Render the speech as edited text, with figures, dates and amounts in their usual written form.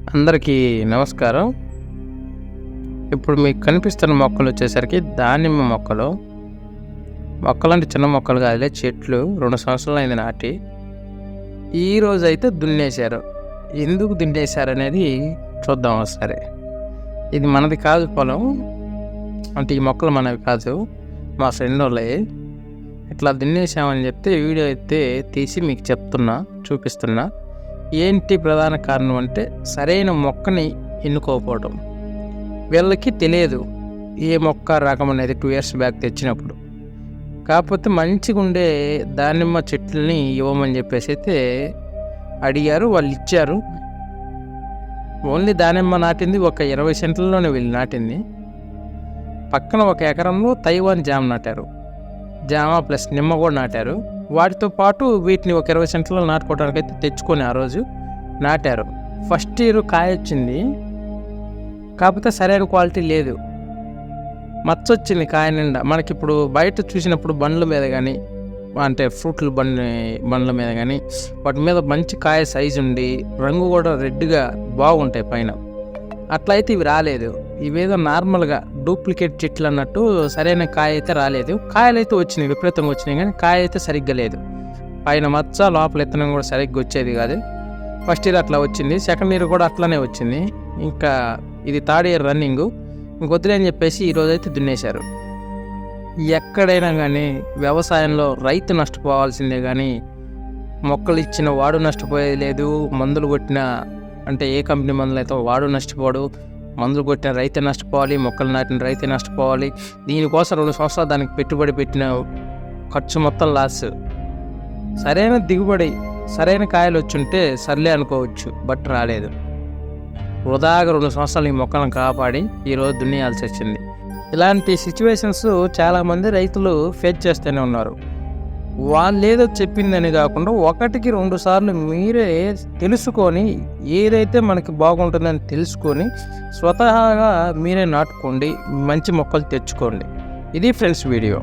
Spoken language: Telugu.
అందరికీ నమస్కారం. ఇప్పుడు మీకు కనిపిస్తున్న మొక్కలు వచ్చేసరికి దానిమ్మ మొక్కలు. మొక్కలంటే చిన్న మొక్కలు కాదులే, చెట్లు 2 సంవత్సరాలు అయింది నాటి. ఈరోజు అయితే దున్నేశారు. ఎందుకు దున్నేశారు అనేది చూద్దాం ఒకసారి. ఇది మనది కాదు పొలం, అంటే ఈ మొక్కలు మనవి కాదు, మా ఫ్రెండ్ వాళ్ళవి. ఇట్లా దున్నేసామని చెప్తే వీడియో అయితే తీసి మీకు చూపిస్తున్నా. ఏంటి ప్రధాన కారణం అంటే సరైన మొక్కని ఎన్నుకోకపోవడం. వీళ్ళకి తెలియదు ఏ మొక్క రకం అనేది 2 years బ్యాక్ తెచ్చినప్పుడు. కాకపోతే మంచిగా ఉండే దానిమ్మ చెట్లని ఇవ్వమని చెప్పేసి అయితే అడిగారు, వాళ్ళు ఇచ్చారు. ఓన్లీ దానిమ్మ నాటింది ఒక 20 సెంట్లలోనే వీళ్ళు నాటింది. పక్కన 1 ఎకరంలో తైవాన్ జామ నాటారు. జామ ప్లస్ నిమ్మ కూడా నాటారు. వాటితో పాటు వీటిని ఒక 20 సెంట్లలో నాటుకోవడానికి అయితే తెచ్చుకొని ఆ రోజు నాటారు. ఫస్ట్ ఇయర్ కాయ వచ్చింది, కాకపోతే సరైన క్వాలిటీ లేదు. మచ్చ వచ్చింది కాయ నిండా. మనకి ఇప్పుడు బయట చూసినప్పుడు బండ్ల మీద కానీ, అంటే ఫ్రూట్లు బండ్ల మీద కానీ వాటి మీద మంచి కాయ సైజు ఉండి రంగు కూడా రెడ్గా బాగుంటాయి పైన. అట్లయితే ఇవి రాలేదు. ఇవేదో నార్మల్గా డూప్లికేట్ చెట్లు అన్నట్టు సరైన కాయ అయితే రాలేదు. కాయలు అయితే వచ్చినాయి, విపరీతంగా వచ్చినాయి, కానీ కాయ అయితే సరిగ్గా లేదు. పైన మచ్చ, లోపల ఇత్తనం కూడా సరిగ్గా వచ్చేది కాదు. ఫస్ట్ ఇయర్ అట్లా వచ్చింది, సెకండ్ ఇయర్ కూడా అట్లానే వచ్చింది. ఇంకా ఇది 3rd year రన్నింగ్. ఇంకొద్దులే అని చెప్పేసి ఈరోజు అయితే దున్నేశారు. ఎక్కడైనా కానీ వ్యవసాయంలో రైతు నష్టపోవాల్సిందే కానీ మొక్కలు ఇచ్చిన వాడు నష్టపోయేది లేదు. మందులు కొట్టిన, అంటే ఏ కంపెనీ మందులు అయితే వాడు నష్టపోడు. మందులు కొట్టిన రైతే నష్టపోవాలి, మొక్కలు నాటిన రైతే నష్టపోవాలి. దీనికోసం 2 సంవత్సరాలు దానికి పెట్టుబడి పెట్టిన ఖర్చు మొత్తం లాస్. సరైన దిగుబడి, సరైన కాయలు వచ్చుంటే సర్లే అనుకోవచ్చు, బట్ రాలేదు. వృధాగా 2 సంవత్సరాలు ఈ మొక్కలను కాపాడి ఈరోజు దున్నేయాల్సి వచ్చింది. ఇలాంటి సిచ్యువేషన్స్ చాలామంది రైతులు ఫేస్ చేస్తూనే ఉన్నారు. వాళ్ళు ఏదో చెప్పిందని కాకుండా 1కి 2 సార్లు మీరే తెలుసుకొని ఏదైతే మనకి బాగుంటుందని తెలుసుకొని స్వతహాగా మీరే నాటుకోండి, మంచి మొక్కలు తెచ్చుకోండి. ఇది ఫ్రెండ్స్ వీడియో.